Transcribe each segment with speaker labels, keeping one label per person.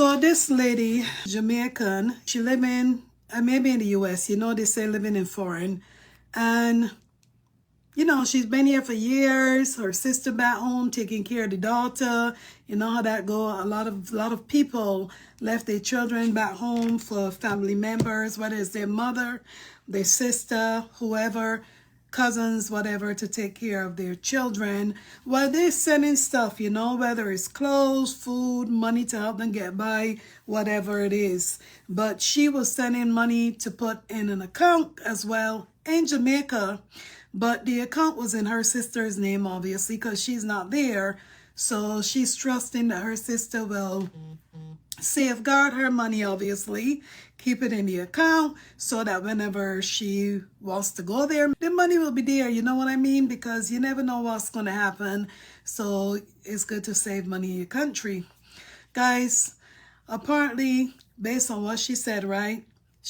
Speaker 1: So this lady, Jamaican, she live in, maybe in the US, they say living in foreign. And, she's been here for years. Her sister back home taking care of the daughter. You know how that go. A lot of people left their children back home for family members, whether it's their mother, their sister, whoever, cousins, whatever, to take care of their children. Well, they're sending stuff, whether it's clothes, food, money to help them get by, whatever it is. But she was sending money to put in an account as well in Jamaica. But the account was in her sister's name, obviously, because she's not there. So she's trusting that her sister will safeguard her money, obviously, keep it in the account so that whenever she wants to go there, the money will be there. You know what I mean? Because you never know what's going to happen. So it's good to save money in your country. Guys, apparently, based on what she said, right?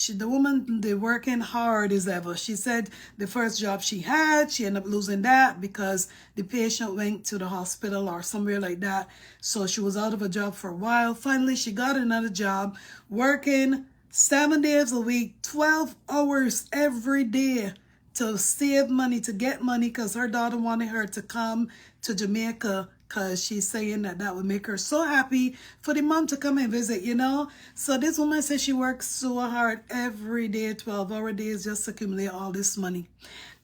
Speaker 1: The woman, they're working hard as ever. She said the first job she had, she ended up losing that because the patient went to the hospital or somewhere like that. So she was out of a job for a while. Finally, she got another job working 7 days a week, 12 hours every day to save money, to get money, because her daughter wanted her to come to Jamaica because she's saying that would make her so happy for the mom to come and visit, So this woman says she works so hard every day, 12-hour days, just to accumulate all this money.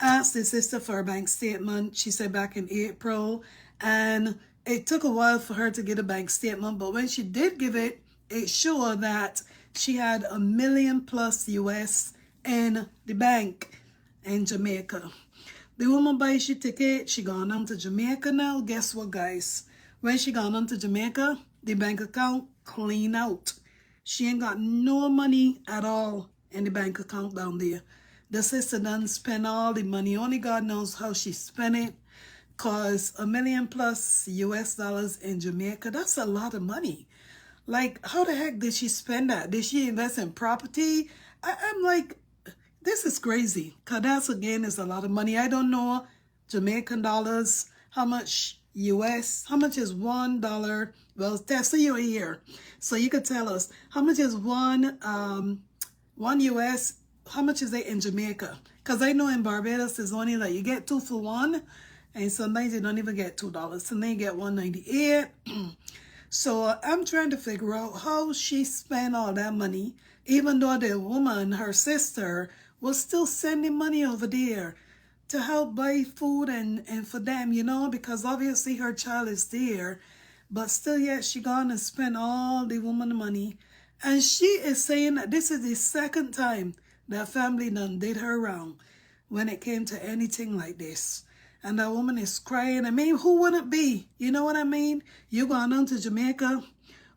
Speaker 1: Asked the sister for a bank statement, she said back in April, and it took a while for her to get a bank statement, but when she did give it, it showed that she had $1 million plus US in the bank in Jamaica. The woman buys your ticket. She gone on to Jamaica now. Guess what, guys? When she gone on to Jamaica, the bank account clean out. She ain't got no money at all in the bank account down there. The sister done spend all the money. Only God knows how she spent it. Cause $1 million plus US dollars in Jamaica, that's a lot of money. Like, how the heck did she spend that? Did she invest in property? I'm like, this is crazy, because that's, again, is a lot of money. I don't know Jamaican dollars, how much US, how much is $1? Well, Tessa, you're here, so you could tell us, how much is one US, how much is it in Jamaica? Because I know in Barbados, it's only like, you get 2 for 1, and sometimes you don't even get $2, so then you get $1.98. So I'm trying to figure out how she spent all that money, even though the woman, her sister, was still sending money over there to help buy food and for them, because obviously her child is there. But still yet she gone and spent all the woman money. And she is saying that this is the second time that family done did her wrong when it came to anything like this. And that woman is crying. I mean, who wouldn't be? You know what I mean? You gone on to Jamaica.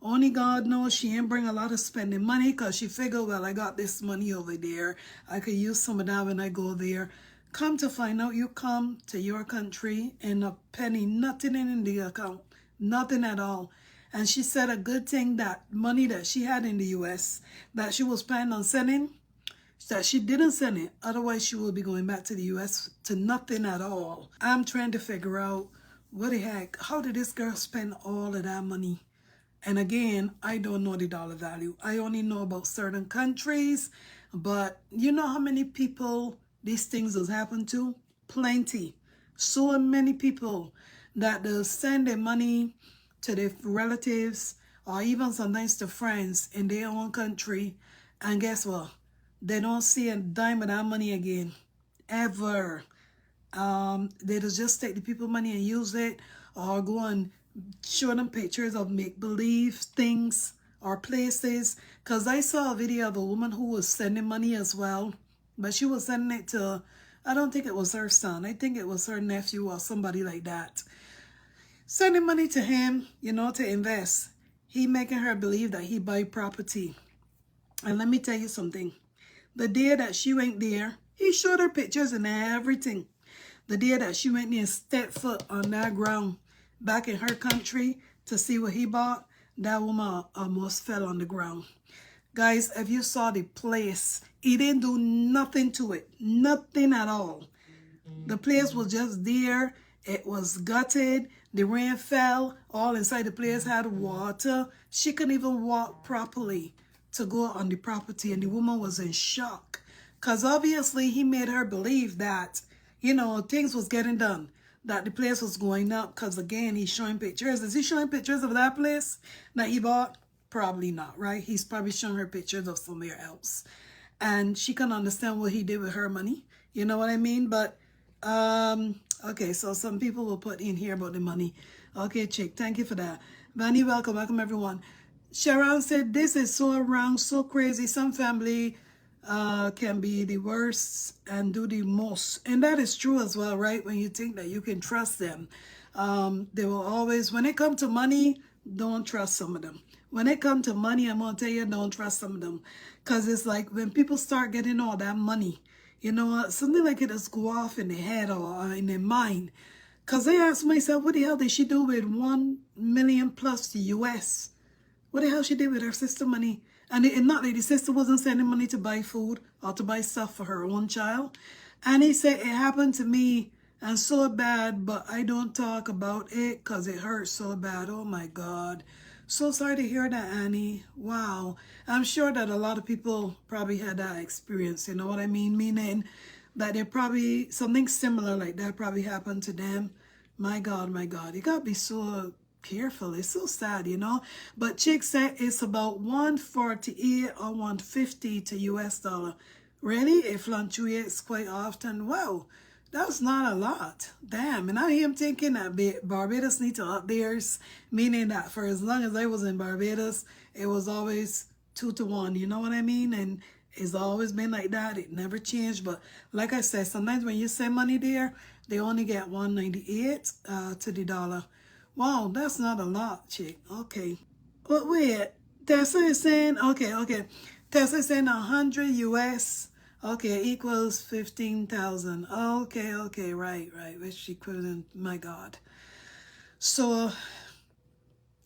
Speaker 1: Only God knows she ain't bring a lot of spending money, because she figured, well, I got this money over there. I could use some of that when I go there. Come to find out, you come to your country and a penny, nothing in the account. Nothing at all. And she said a good thing that money that she had in the US that she was planning on sending, that she didn't send it. Otherwise, she will be going back to the US to nothing at all. I'm trying to figure out, what the heck, how did this girl spend all of that money? And again, I don't know the dollar value. I only know about certain countries. But you know how many people these things has happened to? Plenty. So many people that they'll send their money to their relatives or even sometimes to friends in their own country. And guess what? They don't see a dime of that money again. Ever. They just take the people's money and use it, or go and show them pictures of make-believe things or places. Because I saw a video of a woman who was sending money as well, but she was sending it to, I don't think it was her son, I think it was her nephew or somebody like that. Sending money to him, to invest. He making her believe that he buy property. And let me tell you something. The day that she went there, he showed her pictures and everything. The day that she went there and stepped foot on that ground back in her country to see what he bought, that woman almost fell on the ground. Guys, if you saw the place, he didn't do nothing to it. Nothing at all. The place was just there. It was gutted. The rain fell, all inside the place had water. She couldn't even walk properly to go on the property, and the woman was in shock. Because obviously he made her believe that, you know, things was getting done, that the place was going up, because again, he's showing pictures. Is he showing pictures of that place that he bought? Probably not, right? He's probably showing her pictures of somewhere else. And she can understand what he did with her money. You know what I mean? But, okay, so some people will put in here about the money. Okay, chick, thank you for that. Vanny, welcome everyone. Sharon said, this is so wrong, so crazy. Some family can be the worst and do the most. And that is true as well, right? When you think that you can trust them. They will always, when it comes to money, don't trust some of them. When it comes to money, I'm going to tell you, don't trust some of them. Because it's like when people start getting all that money, you know, something like it just go off in their head or in their mind. Because I asked myself, what the hell did she do with 1 million plus to US? What the hell she did with her sister money? And not that the sister wasn't sending money to buy food or to buy stuff for her own child. And he said, it happened to me and so bad, but I don't talk about it because it hurts so bad. Oh my God. So sorry to hear that, Annie. Wow. I'm sure that a lot of people probably had that experience, you know what I mean? Meaning that they probably, something similar like that probably happened to them. My God, my God. You got to be so careful. It's so sad, you know? But Chick said it's about 148 or 150 to US dollar. Really? It fluctuates quite often. Wow. That's not a lot. Damn. And I am thinking that Barbados need to up theirs, meaning that for as long as I was in Barbados, it was always 2 to 1. You know what I mean? And it's always been like that. It never changed. But like I said, sometimes when you send money there, they only get 198 to the dollar. Wow, that's not a lot, chick. Okay. But wait, Tessa is saying, okay. Tessa is saying 100 US. Okay, equals 15,000. Okay, right, which equivalent, my God. So,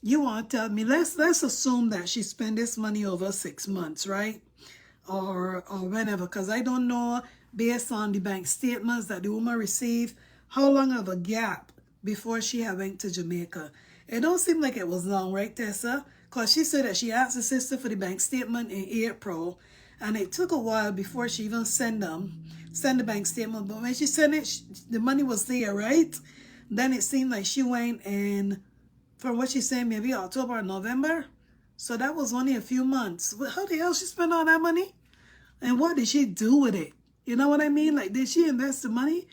Speaker 1: you want to tell me, let's assume that she spent this money over 6 months, right? Or whenever, because I don't know, based on the bank statements that the woman received, how long of a gap before she had went to Jamaica. It don't seem like it was long, right, Tessa? Because she said that she asked her sister for the bank statement in April, and it took a while before she even sent the bank statement. But when she sent it, the money was there, right? Then it seemed like she went in, from what she's saying, maybe October or November. So that was only a few months. How the hell she spent all that money? And what did she do with it? You know what I mean? Like, did she invest the money?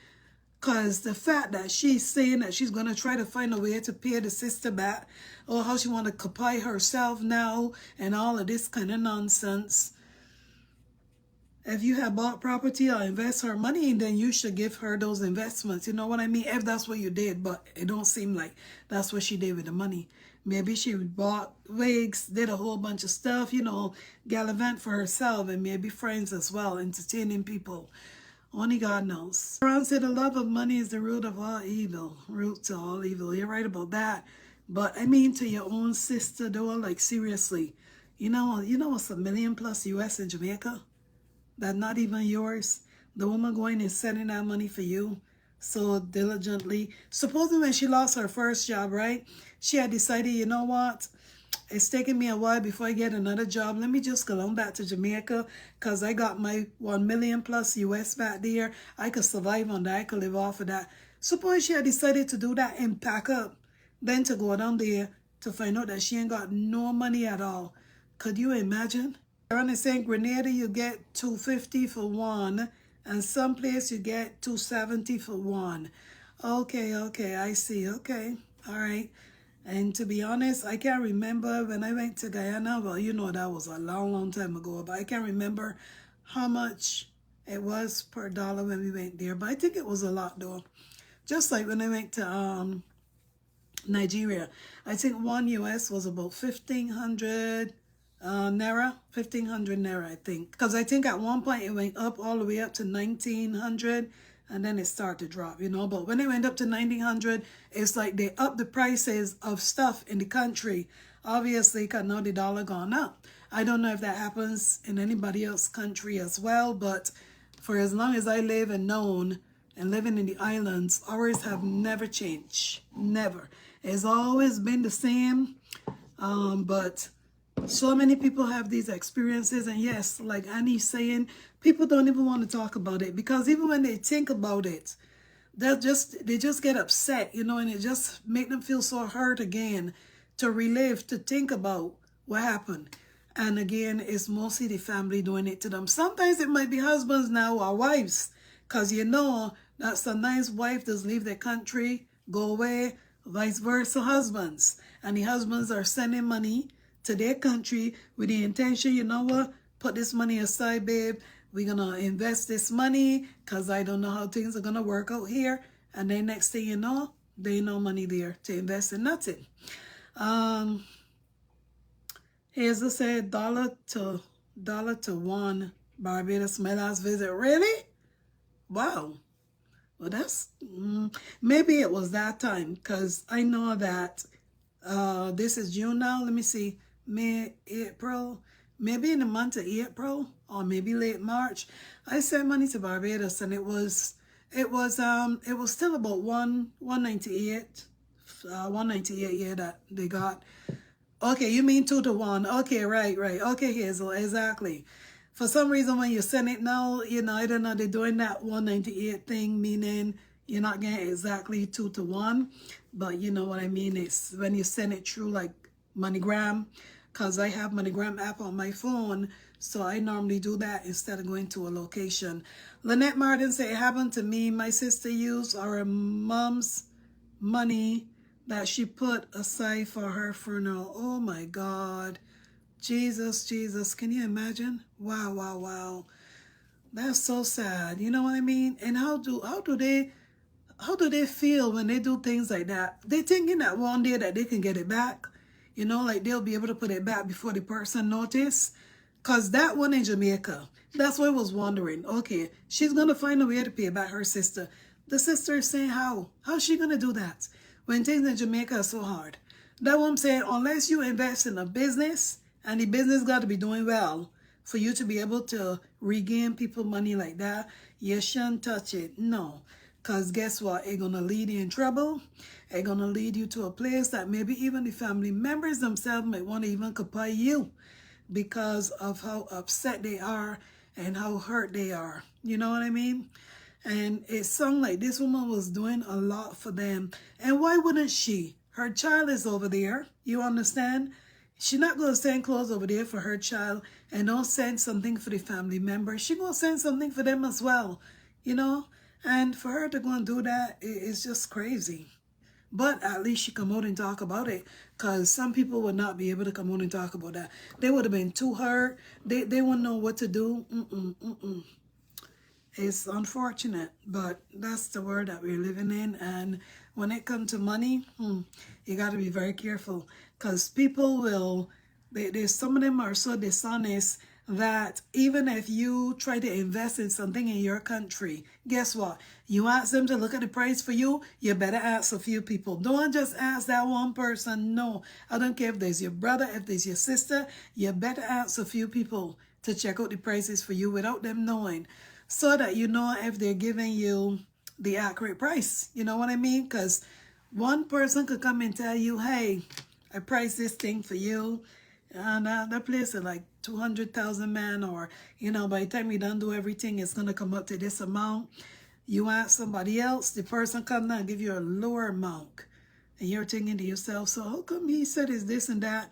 Speaker 1: Because the fact that she's saying that she's going to try to find a way to pay the sister back, or how she want to occupy herself now, and all of this kind of nonsense. If you have bought property or invest her money, then you should give her those investments. You know what I mean? If that's what you did, but it don't seem like that's what she did with the money. Maybe she bought wigs, did a whole bunch of stuff, you know, gallivant for herself and maybe friends as well, entertaining people. Only God knows. Ron said the love of money is the root of all evil. Root to all evil. You're right about that. But I mean to your own sister though, like seriously. You know what's $1 million plus US in Jamaica? That not even yours. The woman going and sending that money for you so diligently. Supposing when she lost her first job, right? She had decided, you know what? It's taking me a while before I get another job. Let me just go on back to Jamaica because I got my 1 million plus US back there. I could survive on that. I could live off of that. Suppose she had decided to do that and pack up. Then to go down there to find out that she ain't got no money at all. Could you imagine? Aaron is saying Grenada you get $250 for one. And someplace you get $270 for one. Okay, I see. Okay, all right. And to be honest, I can't remember when I went to Guyana. Well, you know that was a long time ago. But I can't remember how much it was per dollar when we went there. But I think it was a lot though. Just like when I went to Nigeria. I think 1 US was about 1,500 Naira. 1,500 Naira, I think. Because I think at one point it went up all the way up to 1,900. And then it started to drop, you know. But when it went up to 1,900, it's like they upped the prices of stuff in the country. Obviously, because now the dollar gone up. I don't know if that happens in anybody else's country as well. But for as long as I live and known, and living in the islands, ours have never changed. Never. It's always been the same. But so many people have these experiences, and yes, like Annie's saying, people don't even want to talk about it, because even when they think about it, they just get upset, you know, and it just make them feel so hurt again to relive, to think about what happened. And again, it's mostly the family doing it to them. Sometimes it might be husbands now or wives, because you know that sometimes wives just leave their country, go away, vice versa husbands. And the husbands are sending money to their country with the intention, you know what, put this money aside, babe. We're going to invest this money because I don't know how things are going to work out here. And then next thing you know, there ain't no money there to invest in nothing. Here's the said dollar to one Barbados, my last visit. Really? Wow. Well, that's maybe it was that time, because I know that this is June now. Let me see, May, April, maybe in the month of April or maybe late March, I sent money to Barbados, and it was still about 198, 198, yeah, that they got. Okay, you mean 2 to 1. Okay, right. Okay, Hazel, exactly. For some reason, when you send it now, you know, I don't know, they're doing that 198 thing, meaning you're not getting exactly 2 to 1. But you know what I mean? It's when you send it through like MoneyGram, because I have MoneyGram app on my phone, so I normally do that instead of going to a location. Lynette Martin said, it happened to me. My sister used our mom's money that she put aside for her funeral. Oh my God. Jesus, can you imagine? Wow. That's so sad. You know what I mean? And how do they feel when they do things like that? They thinking that one day that they can get it back. You know, like they'll be able to put it back before the person notice. Because that one in Jamaica, that's what I was wondering. Okay, she's going to find a way to pay back her sister. The sister is saying how? How's she going to do that when things in Jamaica are so hard? That's what I'm saying. Unless you invest in a business, and the business got to be doing well for you to be able to regain people money like that, you shouldn't touch it. No. Because guess what? It's going to lead you in trouble. It's going to lead you to a place that maybe even the family members themselves might want to even compare you, because of how upset they are and how hurt they are. You know what I mean? And it sounded like this woman was doing a lot for them. And why wouldn't she? Her child is over there. You understand? She's not going to send clothes over there for her child and don't send something for the family member. She's going to send something for them as well. You know? And for her to go and do that, it's just crazy. But at least she come out and talk about it, because some people would not be able to come out and talk about that. They would have been too hurt. They wouldn't know what to do. It's unfortunate, but that's the world that we're living in. And when it comes to money, you got to be very careful, because people will, some of them are so dishonest that even if you try to invest in something in your country, guess what? You ask them to look at the price for you, you better ask a few people. Don't just ask that one person. No, I don't care if there's your brother, if there's your sister, you better ask a few people to check out the prices for you without them knowing, so that you know if they're giving you the accurate price. You know what I mean? Because one person could come and tell you, hey, I priced this thing for you, and that place is like 200,000, man, or, you know, by the time you done do everything, it's going to come up to this amount. You ask somebody else, the person come down and give you a lower amount. And you're thinking to yourself, so how come he said it's this and that?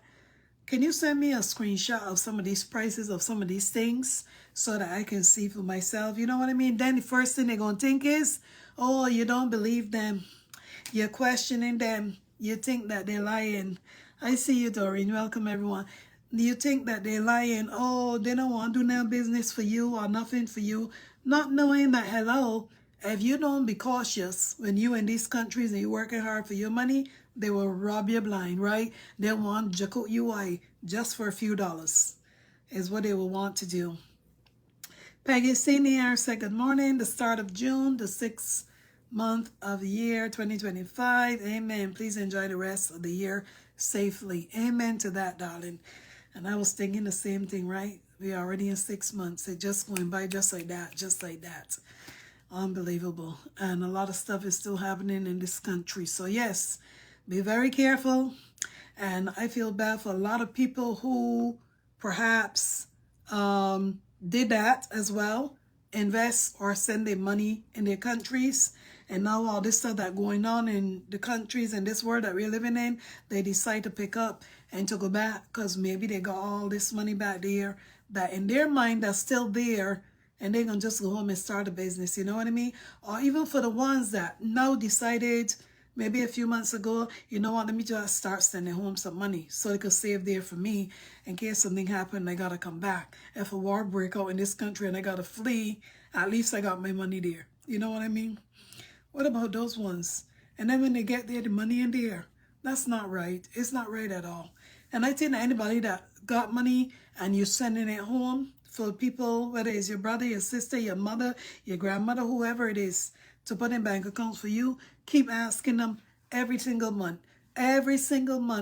Speaker 1: Can you send me a screenshot of some of these prices of some of these things so that I can see for myself? You know what I mean? Then the first thing they're going to think is, oh, you don't believe them. You're questioning them. You think that they're lying. I see you, Doreen. Welcome, everyone. You think that they're lying. Oh, they don't want to do no business for you or nothing for you. Not knowing that, hello, if you don't be cautious when you in these countries and you're working hard for your money, they will rob you blind, right? They want to cut you away just for a few dollars is what they will want to do. Peggy Senior said, good morning. The start of June, the 6th month of the year 2025. Amen. Please enjoy the rest of the year safely. Amen to that, darling. And I was thinking the same thing, right? We're already in 6 months. It's just going by just like that, just like that. Unbelievable. And a lot of stuff is still happening in this country. So yes, be very careful. And I feel bad for a lot of people who perhaps did that as well, invest or send their money in their countries. And now all this stuff that going on in the countries and this world that we're living in, they decide to pick up and to go back because maybe they got all this money back there that in their mind that's still there, and they're going to just go home and start a business, you know what I mean? Or even for the ones that now decided maybe a few months ago, you know what, let me just start sending home some money so they could save there for me in case something happened, I got to come back. If a war break out in this country and I got to flee, at least I got my money there. You know what I mean? What about those ones? And then when they get there, the money in there, that's not right. It's not right at all. And I think that anybody that got money and you're sending it home for people, whether it's your brother, your sister, your mother, your grandmother, whoever it is, to put in bank accounts for you, keep asking them every single month,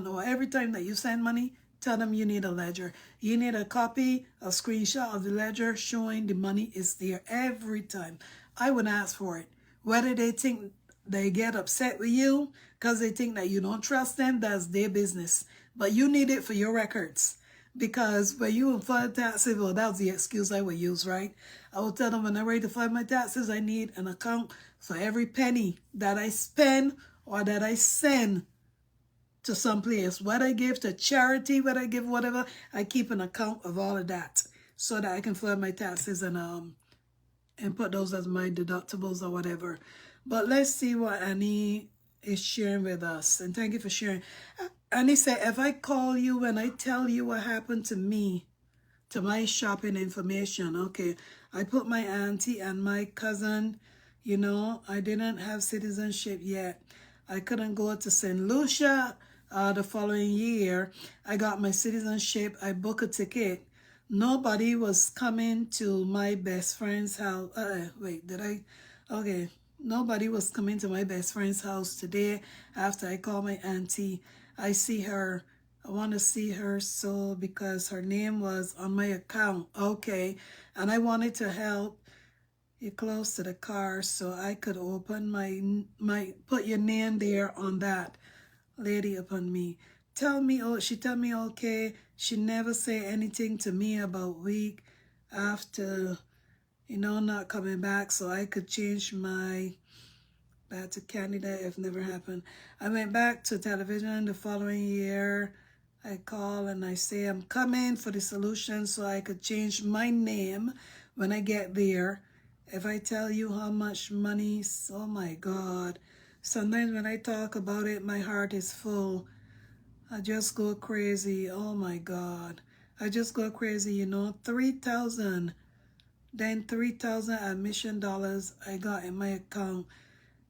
Speaker 1: or every time that you send money, tell them you need a ledger. You need a copy, a screenshot of the ledger showing the money is there every time. I would ask for it. Whether they think they get upset with you because they think that you don't trust them, that's their business. But you need it for your records. Because when you file taxes, well, that was the excuse I would use, right? I would tell them when I'm ready to file my taxes, I need an account for every penny that I spend or that I send to some place. Whether I give to charity, whether I give whatever, I keep an account of all of that so that I can file my taxes and put those as my deductibles or whatever. But let's see what Annie is sharing with us. And thank you for sharing. Annie said, if I call you and I tell you what happened to me, to my shopping information, okay, I put my auntie and my cousin, you know, I didn't have citizenship yet. I couldn't go to St. Lucia the following year. I got my citizenship. I booked a ticket. Nobody was coming to my best friend's house. Okay. Nobody was coming to my best friend's house today after I called my auntie. I see her. I want to see her so because her name was on my account. Okay. And I wanted to help you close to the car so I could open my put your name there on that lady upon me. She tell me okay. She never say anything to me about week after, you know, not coming back so I could change my back to Canada if never happened. I went back to television the following year. I call and I say I'm coming for the solution so I could change my name when I get there. If I tell you how much money, oh my God. Sometimes when I talk about it, my heart is full. I just go crazy. Oh my God. I just go crazy, you know. 3,000. Then 3,000 admission dollars I got in my account.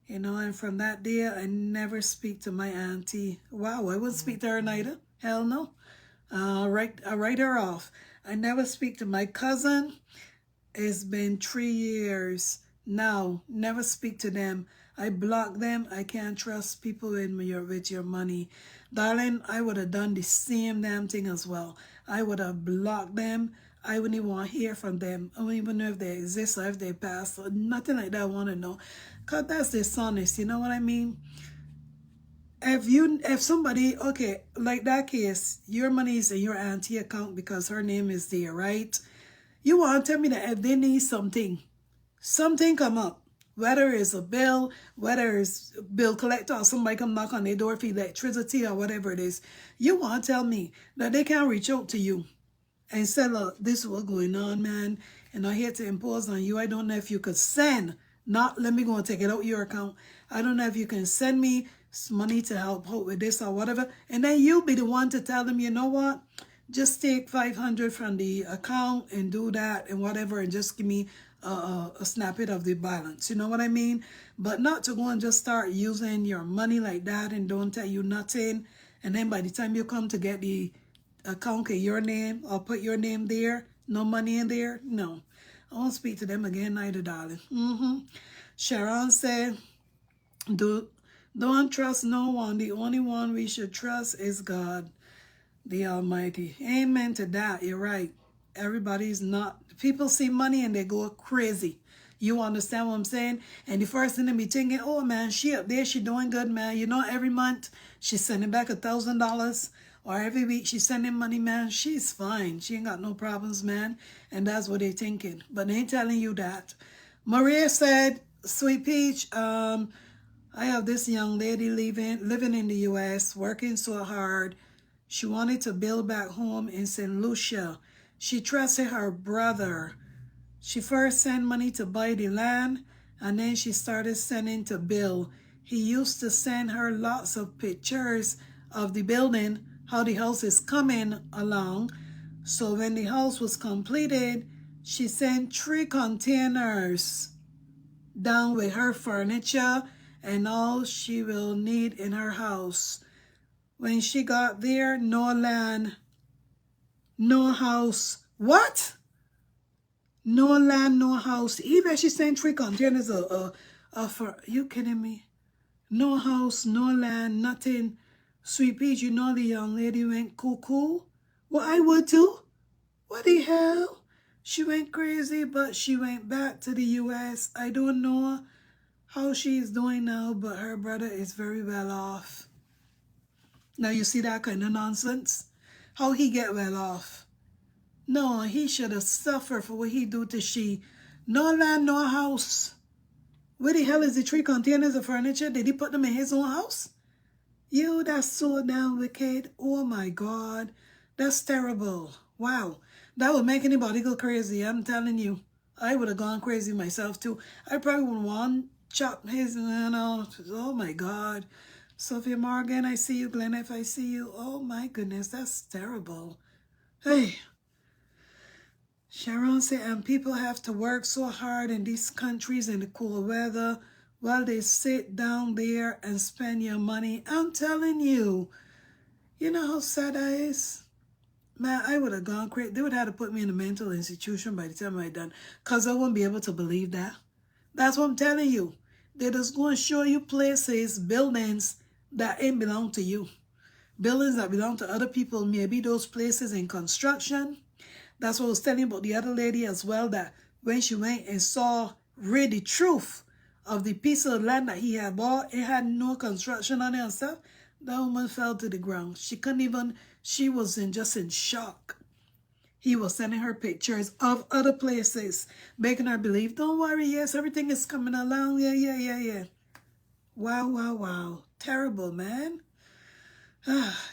Speaker 1: You know, and from that day, I never speak to my auntie. Wow, I wouldn't speak to her neither. Hell no. I write her off. I never speak to my cousin. It's been 3 years now. Never speak to them. I block them. I can't trust people with your money. Darling, I would have done the same damn thing as well. I would have blocked them. I wouldn't even want to hear from them. I wouldn't even know if they exist or if they passed or nothing like that I want to know. Because that's dishonest, you know what I mean? If somebody, okay, like that case, your money is in your auntie account because her name is there, right? You want to tell me that if they need something come up, whether it's a bill, whether it's bill collector or somebody come knock on their door for electricity or whatever it is, you want to tell me that they can't reach out to you and say, look, this is what's going on, man, and I'm here to impose on you. I don't know if you could send, not let me go and take it out your account. I don't know if you can send me some money to help out with this or whatever. And then you be the one to tell them, you know what? Just take 500 from the account and do that and whatever and just give me a snippet of the balance. You know what I mean? But not to go and just start using your money like that and don't tell you nothing. And then by the time you come to get the account in your name or put your name there, no money in there, no. I won't speak to them again neither, darling. Sharon said, don't trust no one. The only one we should trust is God, the Almighty. Amen to that. You're right. Everybody's not. People see money and they go crazy. You understand what I'm saying? And the first thing they be thinking, oh man, she up there, she doing good, man. You know, every month she's sending back $1,000. Or every week she's sending money, man. She's fine. She ain't got no problems, man. And that's what they thinking. But they ain't telling you that. Maria said, Sweet Peach, I have this young lady living in the U.S., working so hard. She wanted to build back home in St. Lucia. She trusted her brother. She first sent money to buy the land, and then she started sending to Bill. He used to send her lots of pictures of the building, how the house is coming along. So when the house was completed, she sent 3 containers down with her furniture and all she will need in her house. When she got there, no land, no house. What? No land, no house. Even she sent 3 containers for, you kidding me? No house, no land, nothing. Sweet Peach, you know the young lady went cuckoo? Well, I would too. What the hell? She went crazy, but she went back to the U.S. I don't know how she's doing now, but her brother is very well off. Now you see that kind of nonsense? How he get well off? No, he should have suffered for what he do to she. No land, no house. Where the hell is the 3 containers of furniture? Did he put them in his own house? You, that's so damn wicked. Oh my God. That's terrible. Wow. That would make anybody go crazy. I'm telling you. I would have gone crazy myself too. I probably would want to chop his, oh my God. Sophia Morgan, I see you. Glenn, if I see you. Oh my goodness, that's terrible. Hey. Sharon said, and people have to work so hard in these countries in the cool weather while they sit down there and spend your money. I'm telling you. You know how sad that is? Man, I would have gone crazy. They would have to put me in a mental institution by the time I done. Because I wouldn't be able to believe that. That's what I'm telling you. They're just going to show you places, buildings that ain't belong to you. Buildings that belong to other people. Maybe those places in construction. That's what I was telling you about the other lady as well. That when she went and saw really the truth of the piece of land that he had bought, it had no construction on it and stuff. That woman fell to the ground. She couldn't even, she was just in shock. He was sending her pictures of other places, making her believe, don't worry, yes, everything is coming along. Yeah. Wow, wow, wow. Terrible, man.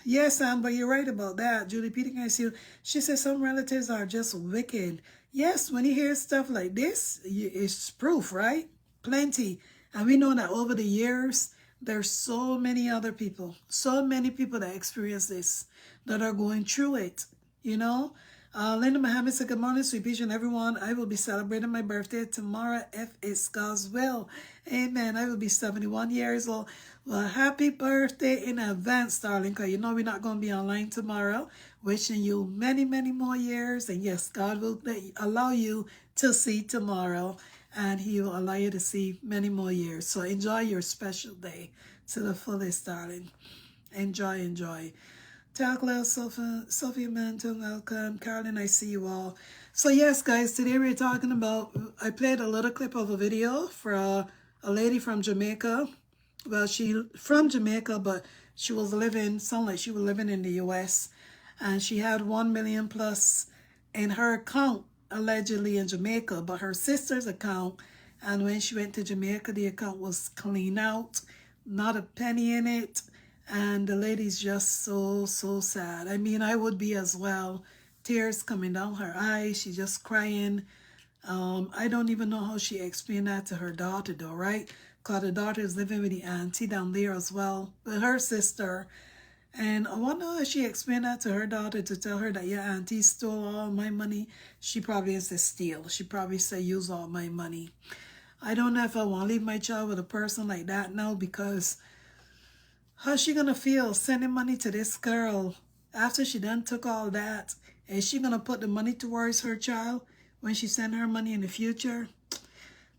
Speaker 1: Yes, Amber, you're right about that. Julie Peter, I see you. She says some relatives are just wicked. Yes, when you hear stuff like this, it's proof, right? Plenty. And we know that over the years, there's so many other people, so many people that experience this, that are going through it, you know? Linda Muhammad said, good morning, Sweet Peach and everyone. I will be celebrating my birthday tomorrow if it's God's will. Amen. I will be 71 years old. Well, happy birthday in advance, darling, because you know we're not going to be online tomorrow. Wishing you many, many more years. And yes, God will allow you to see tomorrow. And he will allow you to see many more years. So enjoy your special day to the fullest, darling. Enjoy. Takla, Sophia Manton, welcome. Carolyn, I see you all. So yes, guys, today we're talking about, I played a little clip of a video for a lady from Jamaica. Well, she from Jamaica, but she was living, sounded like she was living in the U.S. And she had 1 million plus in her account, allegedly in Jamaica, but her sister's account. And when she went to Jamaica, the account was clean out, not a penny in it. And the lady's just so sad. I mean, I would be as well. Tears coming down her eyes. She's just crying. I don't even know how she explained that to her daughter though, right? Because the daughter is living with the auntie down there as well, with her sister. And I wonder if she explained that to her daughter to tell her that your auntie stole all my money. She probably didn't say steal. She probably said use all my money. I don't know if I want to leave my child with a person like that now, because how's she going to feel sending money to this girl after she done took all that? Is she going to put the money towards her child when she send her money in the future?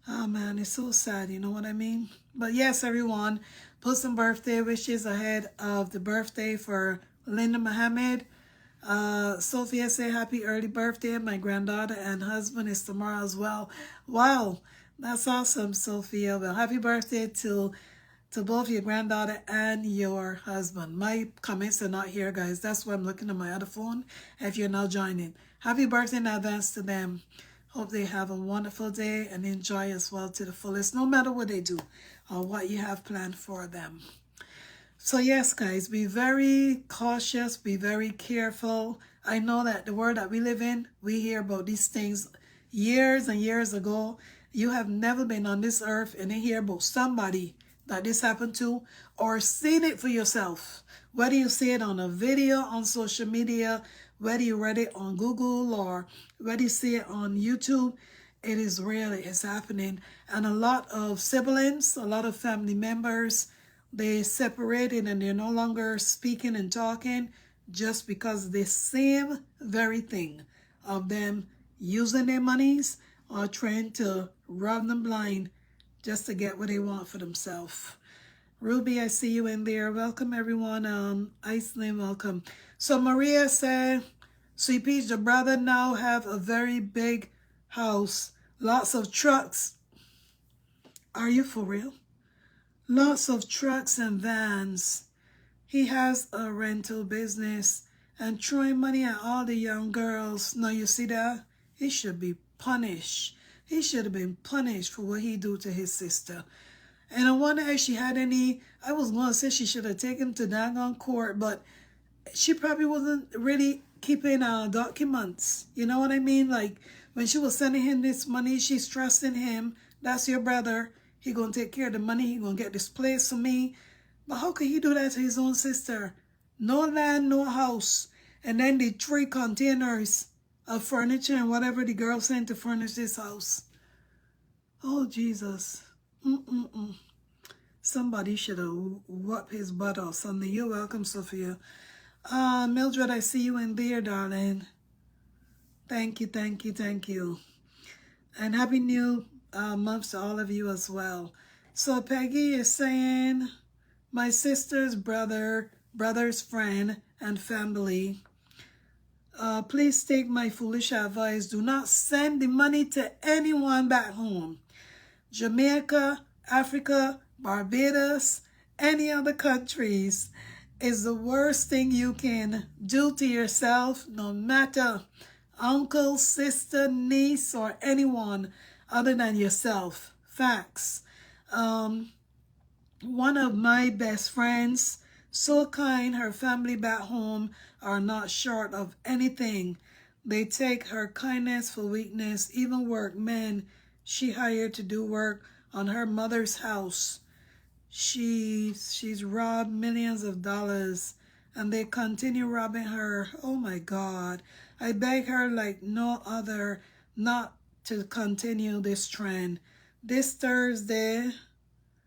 Speaker 1: Oh man, it's so sad, you know what I mean? But yes, everyone, put some birthday wishes ahead of the birthday for Linda Muhammad. Sophia say happy early birthday. My granddaughter and husband is tomorrow as well. Wow, That's awesome, Sophia. Well, happy birthday to both your granddaughter and your husband. My comments are not here, guys. That's why I'm looking at my other phone. If you're now joining, happy birthday in advance to them. Hope they have a wonderful day and enjoy as well to the fullest, no matter what they do or what you have planned for them. So yes, guys, be very cautious, be very careful. I know that the world that we live in, we hear about these things years and years ago. You have never been on this earth and you hear about somebody that this happened to or seen it for yourself. Whether you see it on a video on social media, whether you read it on Google or whether you see it on YouTube, it is real, it's happening. And a lot of siblings, a lot of family members, they separated and they're no longer speaking and talking just because the same very thing of them using their monies or trying to rob them blind just to get what they want for themselves. Ruby, I see you in there. Welcome, everyone. Iceland, welcome. So Maria said, Sweet Peach, the brother now have a very big house, lots of trucks. Are you for real? Lots of trucks and vans. He has a rental business and throwing money at all the young girls. Now you see that? He should be punished. He should have been punished for what he do to his sister. And I wonder if she had any, I was going to say she should have taken him to daggone court, but she probably wasn't really keeping documents. You know what I mean? Like when she was sending him this money, she's trusting him. That's your brother. He gonna take care of the money. He gonna get this place for me. But how could he do that to his own sister? No land, no house. And then the 3 containers of furniture and whatever the girl sent to furnish this house. Oh, Jesus. Somebody should have whooped his butt or something. You're welcome, Sophia. Mildred, I see you in there, darling. Thank you, thank you, thank you. And happy new month to all of you as well. So Peggy is saying, my sister's brother's friend and family, please take my foolish advice. Do not send the money to anyone back home. Jamaica, Africa, Barbados, any other countries is the worst thing you can do to yourself, no matter uncle, sister, niece, or anyone other than yourself. Facts. One of my best friends, so kind, her family back home are not short of anything. They take her kindness for weakness. Even workmen she hired to do work on her mother's house. She's robbed millions of dollars and they continue robbing her. Oh my God. I beg her like no other not to continue this trend. This Thursday,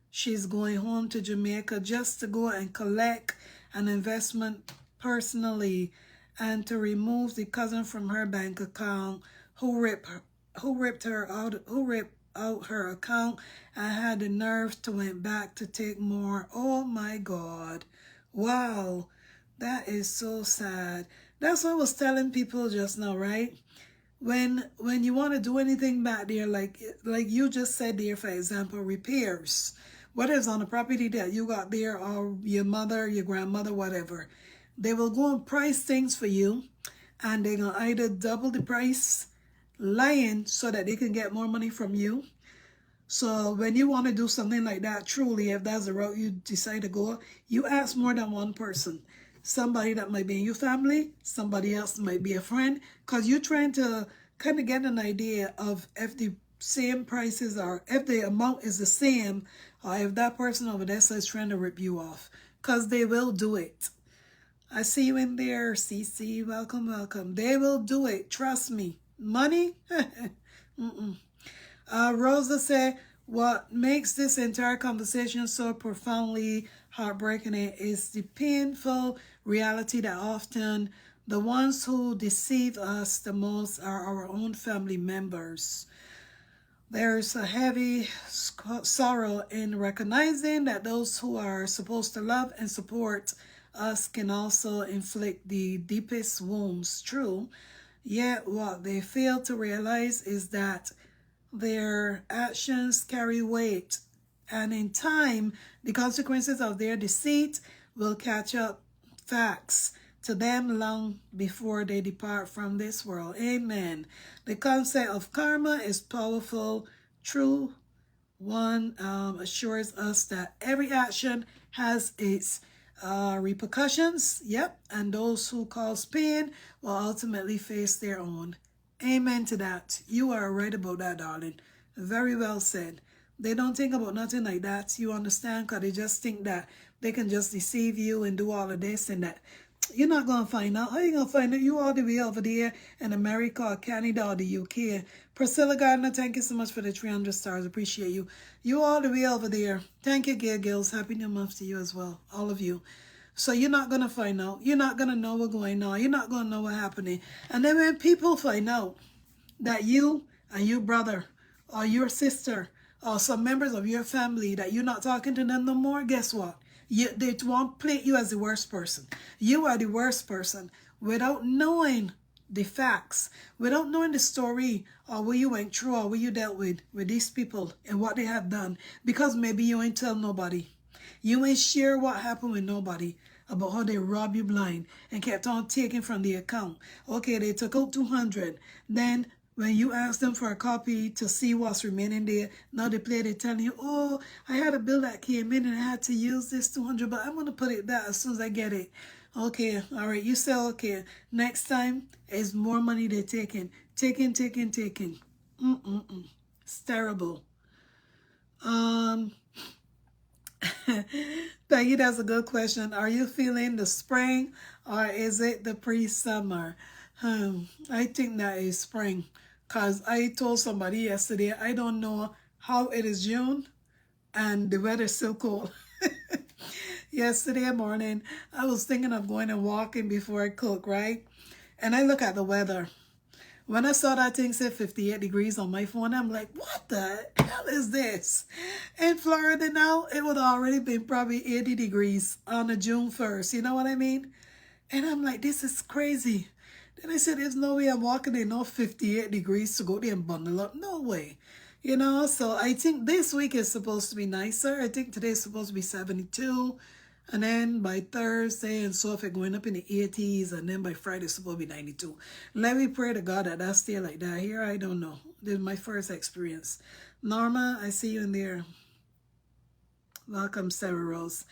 Speaker 1: she's going home to Jamaica just to go and collect an investment personally and to remove the cousin from her bank account who ripped out her account and had the nerve to went back to take more. Oh my God. Wow. That is so sad. That's what I was telling people just now, right? When you want to do anything back there, like you just said there, for example, repairs, whether it's on a property that you got there or your mother, your grandmother, whatever, they will go and price things for you and they're going to either double the price, lying so that they can get more money from you. So when you want to do something like that, truly, if that's the route you decide to go, you ask more than one person. Somebody that might be in your family, somebody else might be a friend, because you're trying to kind of get an idea of if the same prices are, if the amount is the same, or if that person over there is trying to rip you off, because they will do it. I see you in there, CC. Welcome, welcome. They will do it. Trust me. Money? Rosa said, what makes this entire conversation so profoundly heartbreaking is the painful reality that often the ones who deceive us the most are our own family members. There's a heavy sorrow in recognizing that those who are supposed to love and support us can also inflict the deepest wounds. True, yet what they fail to realize is that Their actions carry weight, and in time, the consequences of their deceit will catch up facts to them long before they depart from this world. Amen. The concept of karma is powerful. True one assures us that every action has its repercussions. Yep. And those who cause pain will ultimately face their own. Amen to that. You are right about that, darling. Very well said. They don't think about nothing like that. You understand? Because they just think that they can just deceive you and do all of this and that. You're not going to find out. How are you going to find out? You all the way over there in America or Canada or the UK. Priscilla Gardner, thank you so much for the 300 stars. Appreciate you. You all the way over there. Thank you, Gail Gills. Happy New Month to you as well. All of you. So you're not going to find out. You're not going to know what's going on. You're not going to know what's happening. And then when people find out that you and your brother or your sister or some members of your family that you're not talking to them no more, guess what? They won't play you as the worst person. You are the worst person without knowing the facts, without knowing the story or what you went through or what you dealt with these people and what they have done. Because maybe you ain't tell nobody. You ain't share what happened with nobody about how they robbed you blind and kept on taking from the account. Okay, they took out 200. Then when you ask them for a copy to see what's remaining there, now they telling you, oh, I had a bill that came in and I had to use this 200, but I'm going to put it back as soon as I get it. Okay, all right, you say, okay, next time is more money they're taking. Taking. It's terrible. Peggy, that's a good question. Are you feeling the spring or is it the pre-summer? I think that is spring. Because I told somebody yesterday, I don't know how it is June and the weather's so cold. Yesterday morning, I was thinking of going and walking before I cook, right? And I look at the weather. When I saw that thing say 58 degrees on my phone, I'm like, what the hell is this? In Florida now, it would already been probably 80 degrees on a June 1st. You know what I mean? And I'm like, this is crazy. Then I said, there's no way I'm walking in no 58 degrees to go there and bundle up. No way. You know, so I think this week is supposed to be nicer. I think today's supposed to be 72. And then by Thursday and so forth, going up in the 80s. And then by Friday, it's supposed to be 92. Let me pray to God that I stay like that. Here, I don't know. This is my first experience. Norma, I see you in there. Welcome, Sarah Rose.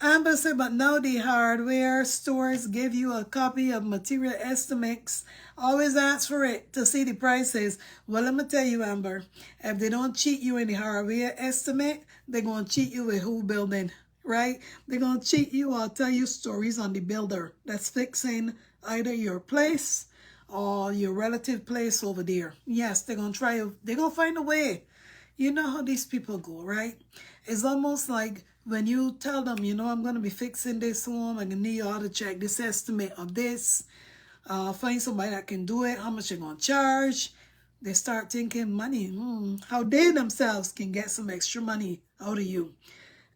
Speaker 1: Amber said, but now the hardware stores give you a copy of material estimates. Always ask for it to see the prices. Well, let me tell you, Amber, if they don't cheat you in the hardware estimate, they're going to cheat you with who building, right? They're going to cheat you or tell you stories on the builder that's fixing either your place or your relative place over there. Yes, they're going to find a way. You know how these people go, right? It's almost like when you tell them, you know, I'm going to be fixing this home, I'm going to need you all to check this estimate of this, find somebody that can do it, how much you're going to charge. They start thinking money, how they themselves can get some extra money out of you.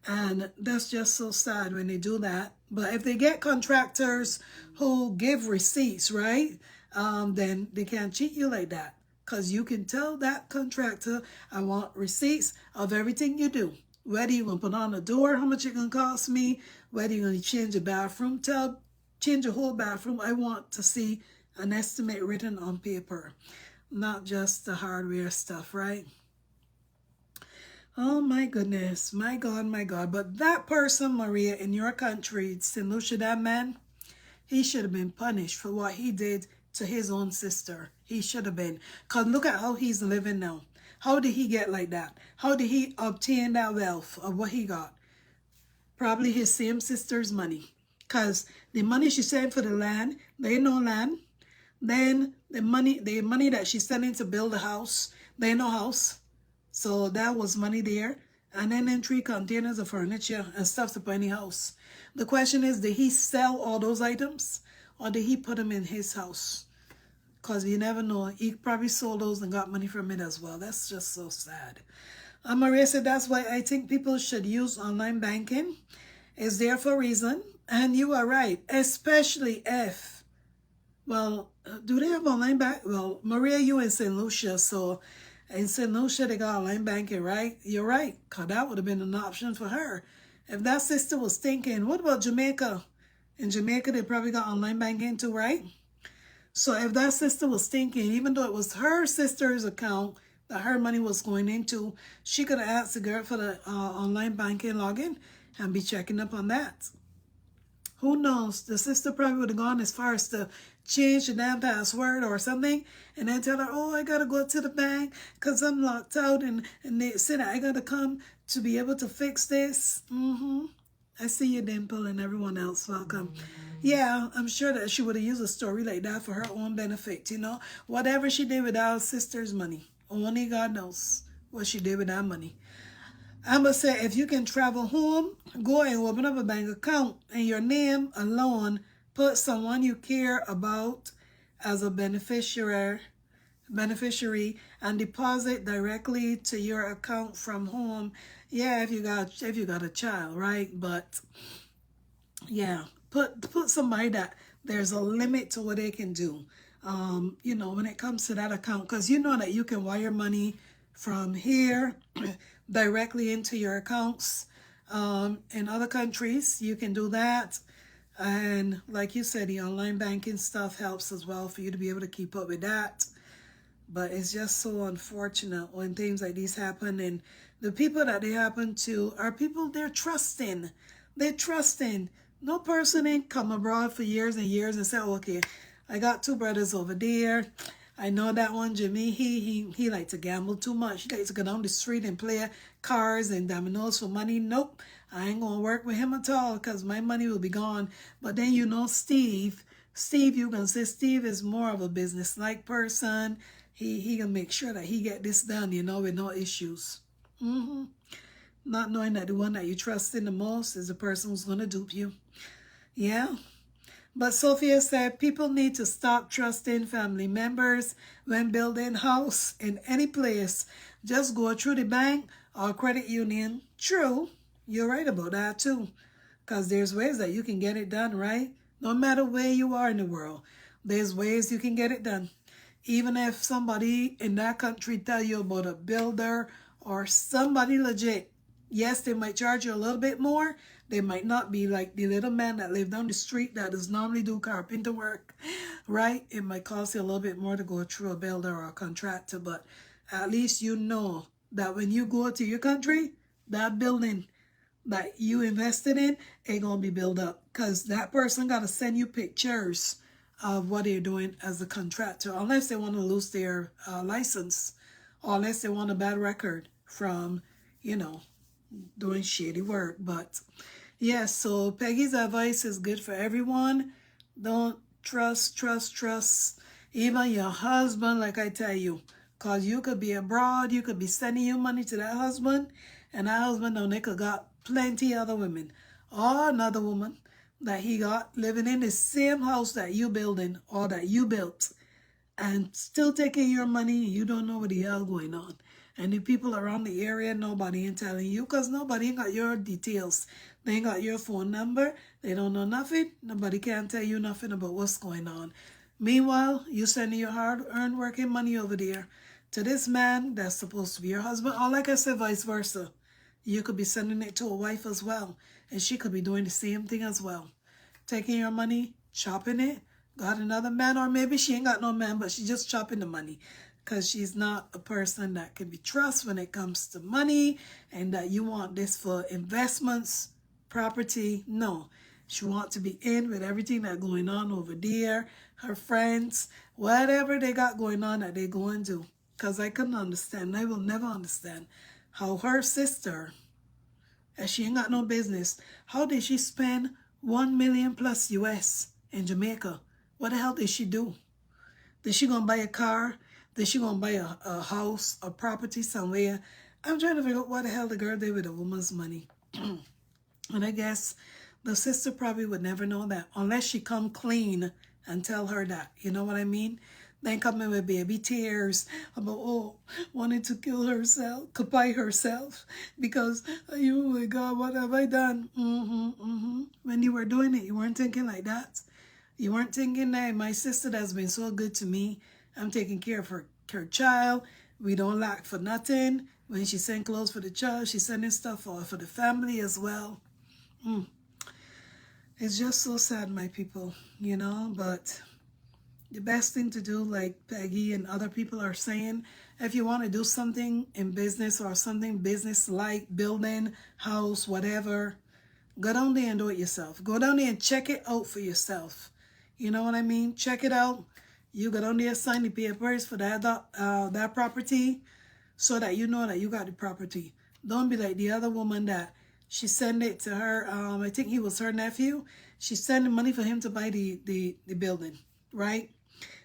Speaker 1: And that's just so sad when they do that. But if they get contractors who give receipts, right, then they can't cheat you like that. Because you can tell that contractor, I want receipts of everything you do. Whether you're going to put on a door, how much it's going to cost me. Whether you're going to change a bathroom tub, change a whole bathroom. I want to see an estimate written on paper. Not just the hardware stuff, right? Oh my goodness. My God, my God. But that person, Maria, in your country, St. Lucia, that man, he should have been punished for what he did to his own sister. He should have been. Because look at how he's living now. How did he get like that? How did he obtain that wealth of what he got? Probably his same sister's money. Because the money she sent for the land, there ain't no land. Then the money that she's sending to build a house, there ain't no house. So that was money there. And then 3 containers of furniture and stuff to put in the house. The question is, did he sell all those items? Or did he put them in his house? Because you never know. He probably sold those and got money from it as well. That's just so sad. Maria said, that's why I think people should use online banking. It's there for a reason. And you are right. Especially if, well, do they have online bank? Well, Maria, you in St. Lucia, so and said, no shit, they got online banking, right? You're right, because that would have been an option for her. If that sister was thinking, what about Jamaica? In Jamaica, they probably got online banking too, right? So if that sister was thinking, even though it was her sister's account that her money was going into, she could have asked the girl for the online banking login and be checking up on that. Who knows? The sister probably would have gone as far as to change the damn password or something and then tell her, oh, I got to go to the bank because I'm locked out, and they said I got to come to be able to fix this. I see you, Dimple, and everyone else. Welcome. Yeah, I'm sure that she would have used a story like that for her own benefit, you know. Whatever she did with our sister's money, only God knows what she did with that money. I'm going to say, if you can travel home, go and open up a bank account and your name alone, put someone you care about as a beneficiary, and deposit directly to your account from home. Yeah, if you got a child, right? But yeah, put somebody that there's a limit to what they can do. You know, when it comes to that account, because you know that you can wire money from here directly into your accounts. In other countries, you can do that. And like you said, the online banking stuff helps as well for you to be able to keep up with that. But it's just so unfortunate when things like these happen, and the people that they happen to are people they're trusting. They're trusting. No person ain't come abroad for years and years and said, okay, I got two brothers over there. I know that one, Jimmy, he likes to gamble too much. He likes to go down the street and play cards and dominoes for money. Nope, I ain't going to work with him at all because my money will be gone. But then you know Steve, you can say Steve is more of a business-like person. He can make sure that he get this done, you know, with no issues. Not knowing that the one that you trust in the most is the person who's going to dupe you. Yeah. But Sophia said people need to stop trusting family members when building house in any place. Just go through the bank or credit union. True. You're right about that too. Because there's ways that you can get it done, right? No matter where you are in the world, there's ways you can get it done. Even if somebody in that country tell you about a builder or somebody legit, yes, they might charge you a little bit more. They might not be like the little man that live down the street that does normally do carpenter work, right? It might cost you a little bit more to go through a builder or a contractor, but at least you know that when you go to your country, that building that you invested in ain't gonna be built up, because that person got to send you pictures of what they're doing as a contractor, unless they want to lose their license, or unless they want a bad record from, you know, doing shady work. But yes, so Peggy's advice is good for everyone. Don't trust even your husband, like I tell you, because you could be abroad, you could be sending your money to that husband, and that husband don't they could got plenty other women or another woman that he got living in the same house that you building or that you built, and still taking your money. You don't know what the hell going on. And the people around the area, nobody ain't telling you, because nobody ain't got your details. They ain't got your phone number. They don't know nothing. Nobody can tell you nothing about what's going on. Meanwhile, you sending your hard-earned working money over there to this man that's supposed to be your husband, or like I said, vice versa. You could be sending it to a wife as well, and she could be doing the same thing as well. Taking your money, chopping it, got another man, or maybe she ain't got no man, but she's just chopping the money because she's not a person that can be trusted when it comes to money, and that you want this for investments, property. No, she wants to be in with everything that's going on over there, her friends, whatever they got going on that they going to. Because I couldn't understand, I will never understand how her sister, and she ain't got no business, how did she spend 1 million plus US in Jamaica? What the hell did she do? Did she gonna buy a car? Did she gonna buy a house, a property somewhere? I'm trying to figure out what the hell the girl did with a woman's money. And I guess the sister probably would never know that unless she come clean and tell her that. You know what I mean? Then come in with baby tears about, oh, wanted to kill herself, kapay herself, because, oh my God, what have I done? When you were doing it, you weren't thinking like that. You weren't thinking that my sister that's been so good to me, I'm taking care of her child, We don't lack for nothing. When she send clothes for the church, she's sending stuff for the family as well. It's just so sad, my people, you know, but the best thing to do, like Peggy and other people are saying, if you want to do something in business or something business-like, building, house, whatever, go down there and do it yourself. Go down there and check it out for yourself. You know what I mean? Check it out. You go down there, sign the papers for that property so that you know that you got the property. Don't be like the other woman that she sent it to her, I think he was her nephew. She sent the money for him to buy the building, right?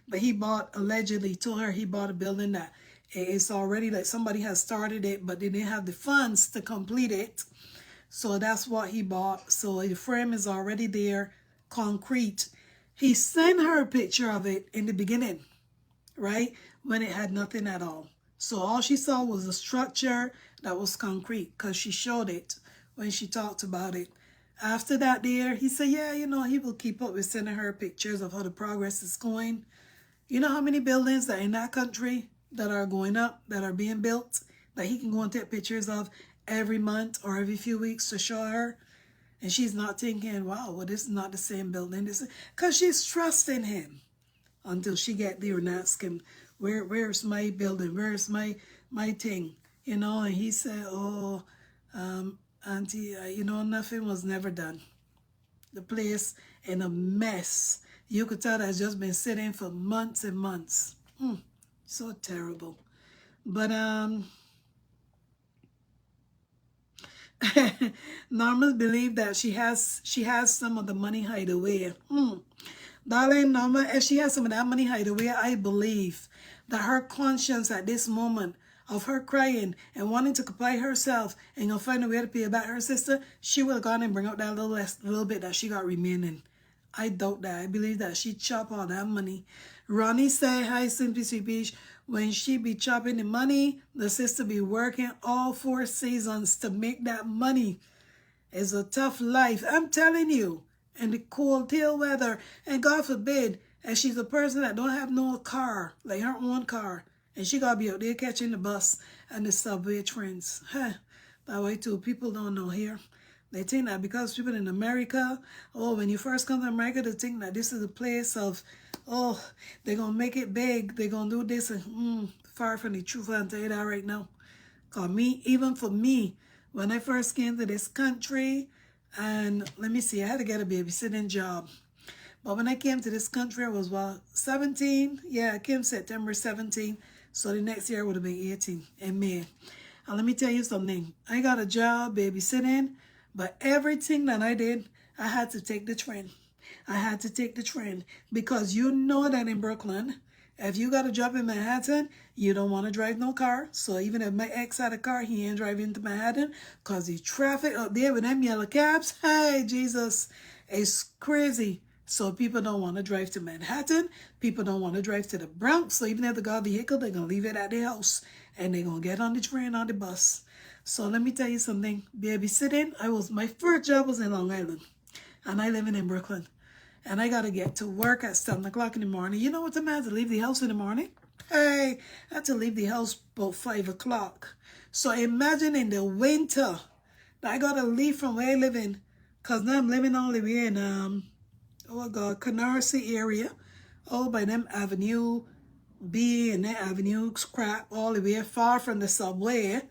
Speaker 1: But he allegedly told her he bought a building that it's already like somebody has started it, but they didn't have the funds to complete it. So that's what he bought. So the frame is already there, concrete. He sent her a picture of it in the beginning, right? When it had nothing at all. So all she saw was a structure that was concrete because she showed it when she talked about it. After that there, he said, yeah, you know, he will keep up with sending her pictures of how the progress is going. You know how many buildings that in that country that are going up, that are being built, that he can go and take pictures of every month or every few weeks to show her? And she's not thinking, wow, well, this is not the same building. Because she's trusting him until she get there and ask him, where's my building? Where's my thing? You know, and he said, oh, Auntie, you know, nothing was never done. The place in a mess. You could tell that it's just been sitting for months and months. So terrible. But Norma believed that she has some of the money hide away. Darling Norma, if she has some of that money hide away, I believe that her conscience at this moment of her crying and wanting to comply herself and gonna find a way to pay back her sister, she will have gone and bring out that little bit that she got remaining. I doubt that. I believe that she chop all that money. Ronnie say, hi, Simply Sweet Beach. When she be chopping the money, the sister be working all 4 seasons to make that money. It's a tough life. I'm telling you. In the cold tail weather. And God forbid, if she's a person that don't have no car, like her own car, and she gotta be out there catching the bus and the subway trains. That way too, people don't know here. They think that because people in America, oh, when you first come to America, they think that this is a place of, oh, they're going to make it big. They're going to do this. And far from the truth, I'll tell you that right now. Because even for me, when I first came to this country, and let me see, I had to get a babysitting job. But when I came to this country, I was, 17? Yeah, I came September 17. So the next year would have been 18 in May. And let me tell you something. I got a job babysitting. But everything that I did, I had to take the train. I had to take the train because you know that in Brooklyn, if you got a job in Manhattan, you don't want to drive no car. So even if my ex had a car, he ain't driving to Manhattan because the traffic up there with them yellow cabs, hey, Jesus, it's crazy. So people don't want to drive to Manhattan. People don't want to drive to the Bronx. So even if they got a vehicle, they're going to leave it at their house and they're going to get on the train or the bus. So let me tell you something. Babysitting, my first job was in Long Island. And I live in Brooklyn. And I got to get to work at 7 o'clock in the morning. You know what the matter? To leave the house in the morning? Hey, I had to leave the house about 5 o'clock. So imagine in the winter that I got to leave from where I live in. Because now I'm living all the way in, Canarsie area. All by them Avenue B and that Avenue crap. All the way far from the subway.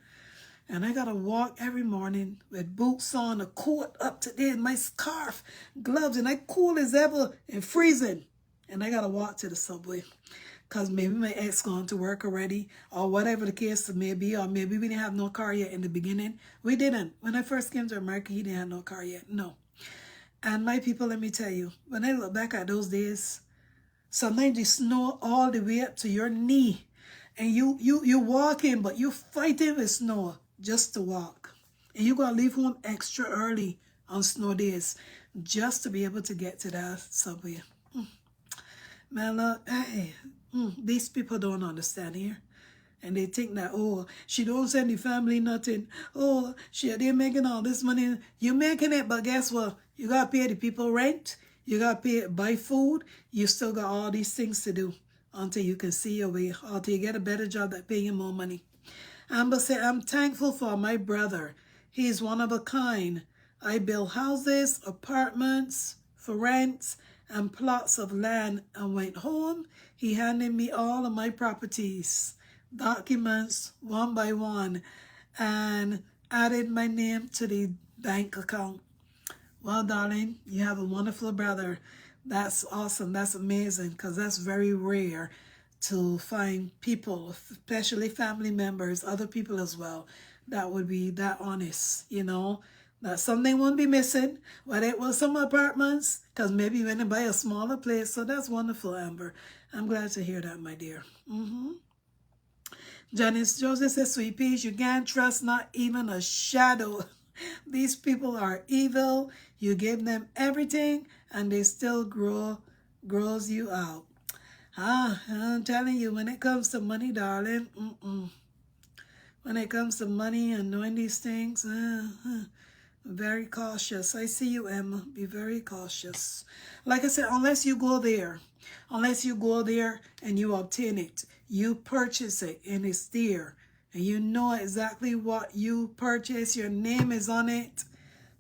Speaker 1: And I got to walk every morning with boots on, a coat up to there, my scarf, gloves, and I cool as ever and freezing. And I got to walk to the subway because maybe my ex gone to work already or whatever the case may be, or maybe we didn't have no car yet in the beginning. We didn't. When I first came to America, he didn't have no car yet. No. And my people, let me tell you, when I look back at those days, sometimes you snow all the way up to your knee. And you walking, but you fighting with snow just to walk. And you're going to leave home extra early on snow days just to be able to get to that subway. Man, look, hey, these people don't understand here. And they think that, oh, she don't send the family nothing. Oh, they're making all this money. You're making it, but guess what? You got to pay the people rent. You got to buy food. You still got all these things to do. until you can see your way, until you get a better job that pay you more money. Amber said, I'm thankful for my brother. He's one of a kind. I built houses, apartments for rents, and plots of land and went home. He handed me all of my properties, documents one by one, and added my name to the bank account. Well, darling, you have a wonderful brother. That's awesome. That's amazing, because that's very rare to find people, especially family members, other people as well, that would be that honest, you know. That something won't be missing, whether it was some apartments, because maybe you went to buy a smaller place. So that's wonderful, Amber. I'm glad to hear that, my dear. Janice Joseph says, sweet peas, you can't trust not even a shadow. These people are evil. You give them everything, and they still grows you out. I'm telling you, when it comes to money, darling, when it comes to money and knowing these things, very cautious. I see you, Emma. Be very cautious. Like I said, unless you go there and you obtain it, you purchase it, and it's there, and you know exactly what you purchase, your name is on it.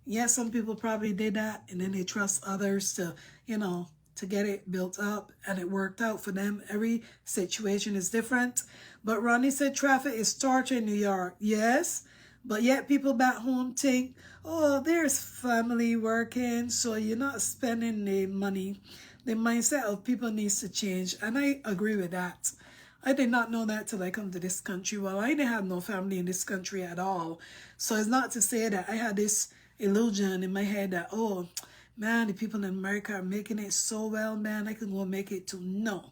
Speaker 1: Yes, some people probably did that, and then they trust others to, you know, to get it built up, and it worked out for them. Every situation is different. But Ronnie said traffic is torture in New York. Yes, but yet people back home think, oh, there's family working, so you're not spending the money. The mindset of people needs to change, and I agree with that. I did not know that till I come to this country. Well, I didn't have no family in this country at all. So it's not to say that I had this illusion in my head that, oh, man, the people in America are making it so well, man, I can go make it too. No,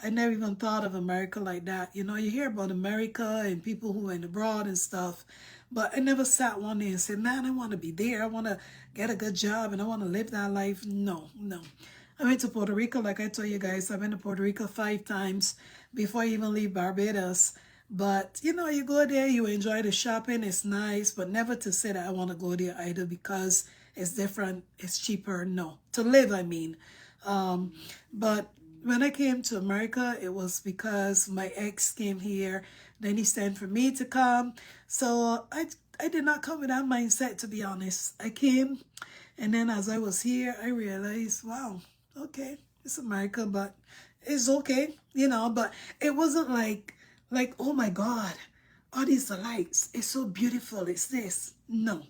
Speaker 1: I never even thought of America like that. You know, you hear about America and people who went abroad and stuff, but I never sat one day and said, man, I want to be there. I want to get a good job and I want to live that life. No. I went to Puerto Rico, like I told you guys. I've been to Puerto Rico 5 times before I even leave Barbados. But, you know, you go there, you enjoy the shopping, it's nice, but never to say that I want to go there either because it's different, it's cheaper. No, to live, I mean. But when I came to America, it was because my ex came here. Then he sent for me to come. So I did not come with that mindset, to be honest. I came, and then as I was here, I realized, wow, okay, it's America, but it's okay, you know. But it wasn't like, oh my God, all these lights, it's so beautiful, it's this. No.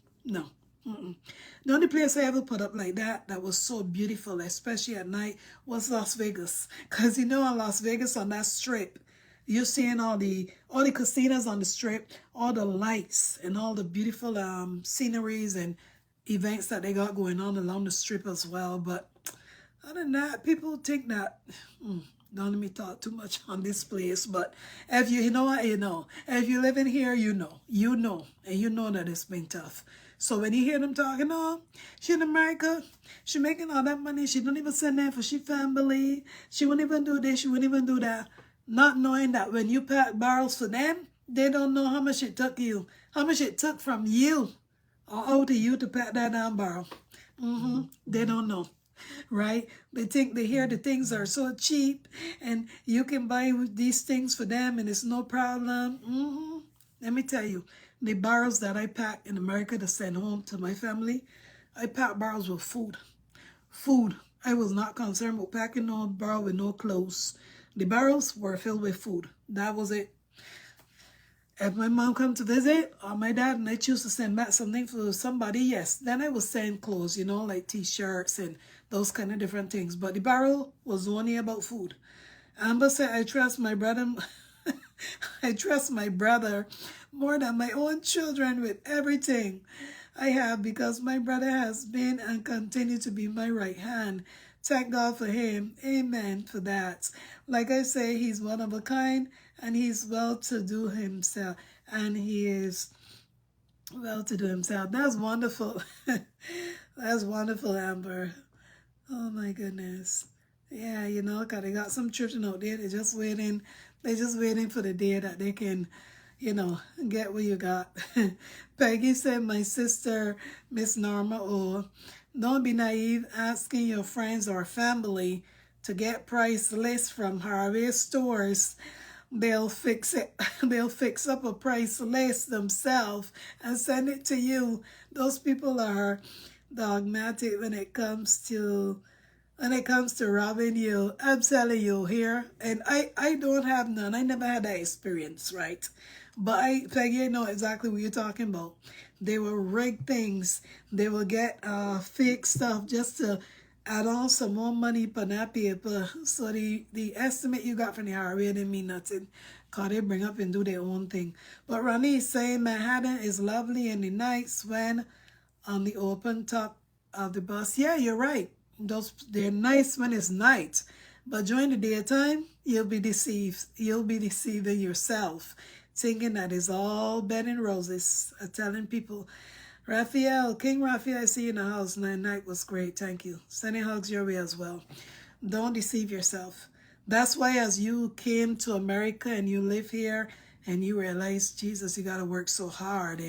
Speaker 1: The only place I ever put up like that was so beautiful, especially at night, was Las Vegas. Because you know, in Las Vegas, on that strip, you're seeing all the casinos on the strip, all the lights and all the beautiful sceneries and events that they got going on along the strip as well. But other than that, people think that, don't let me talk too much on this place, but if you know what, you know. If you live in here, you know, and you know that it's been tough. So when you hear them talking, oh, she in America, she making all that money, she don't even send that for she family, she won't even do this, she won't even do that, not knowing that when you pack barrels for them, they don't know how much it took you, how much it took from you or out to you to pack that down barrel. They don't know. Right? They think they hear the things are so cheap and you can buy these things for them and it's no problem. Let me tell you, the barrels that I pack in America to send home to my family, I pack barrels with food. I was not concerned with packing no barrel with no clothes. The barrels were filled with food. That was it. If my mom come to visit or my dad and I choose to send back something for somebody, yes, then I will send clothes, you know, like t-shirts and those kind of different things. But the barrel was only about food. Amber said, I trust my brother. I trust my brother more than my own children with everything I have because my brother has been and continue to be my right hand. Thank God for him. Amen for that. Like I say, he's one of a kind and he's well-to-do himself. And he is well-to-do himself. That's wonderful. That's wonderful, Amber. Oh my goodness. Yeah, you know, because they got some children out there. They're just waiting for the day that they can, you know, get what you got. Peggy said, my sister, Miss Norma, don't be naive asking your friends or family to get price list from hardware stores. They'll fix it. They'll fix up a price list themselves and send it to you. Those people are dogmatic when it comes to robbing you. I'm telling you here, and I don't have none. I never had that experience, right? But Peggy, I know exactly what you're talking about. They will rig things. They will get fake stuff just to add on some more money per that paper. So the estimate you got from the highway didn't mean nothing. Cause they bring up and do their own thing. But Ronnie is saying Manhattan is lovely in the nights when on the open top of the bus. Yeah, you're right. They're nice when it's night. But during the daytime, you'll be deceived. You'll be deceiving yourself, thinking that it's all bed and roses. Telling people, Raphael, King Raphael, I see you in the house. Night was great. Thank you. Sending hugs your way as well. Don't deceive yourself. That's why as you came to America and you live here and you realize, Jesus, you got to work so hard.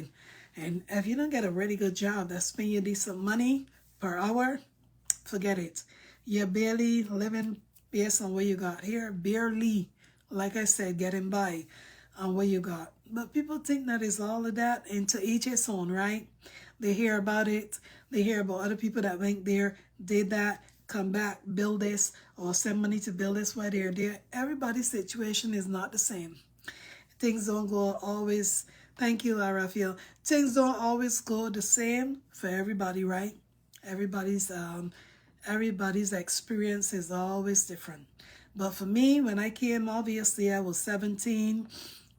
Speaker 1: And if you don't get a really good job that's paying you decent money per hour, forget it. You're barely living based on what you got here. Barely, like I said, getting by on what you got. But people think that is all of that, and to each its own, right? They hear about it. They hear about other people that went there, did that, come back, build this, or send money to build this while they're there. Everybody's situation is not the same. Things don't go always, thank you, Raphael. Things don't always go the same for everybody, right? Everybody's experience is always different. But for me, when I came, obviously I was 17,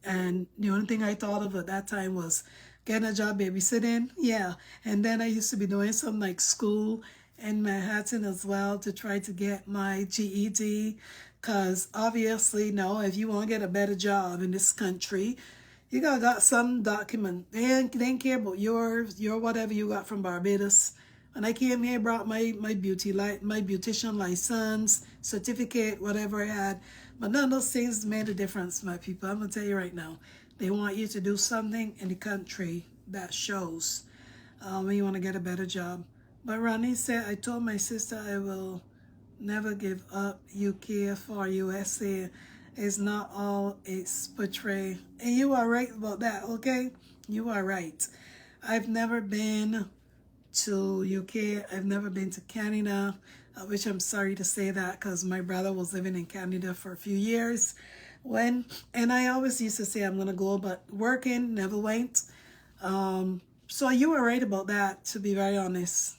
Speaker 1: and the only thing I thought of at that time was getting a job babysitting. Yeah, and then I used to be doing some like school in Manhattan as well to try to get my GED, because obviously now if you want to get a better job in this country, you got some document. They didn't care about your whatever you got from Barbados. When I came here, brought my beautician license, certificate, whatever I had. But none of those things made a difference, my people. I'm going to tell you right now. They want you to do something in the country that shows when you want to get a better job. But Ronnie said, I told my sister I will never give up UK for USA. It's not all it's portrayed. And you are right about that, okay? You are right. I've never been to UK. I've never been to Canada, which I'm sorry to say that because my brother was living in Canada for a few years and I always used to say I'm gonna go, but working, never went. So you were right about that, to be very honest.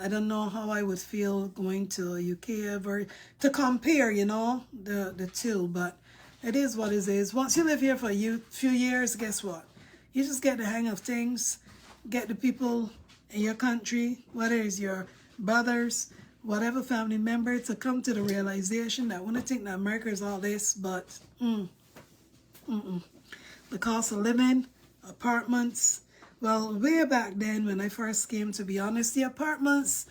Speaker 1: I don't know how I would feel going to UK ever to compare, you know, the two, but it is what it is. Once you live here for a few years, guess what? You just get the hang of things, get the people in your country, whether it's your brothers, whatever family member, to come to the realization that when I think that America is all this, but the cost of living, apartments, well, way back then when I first came, to be honest, the apartments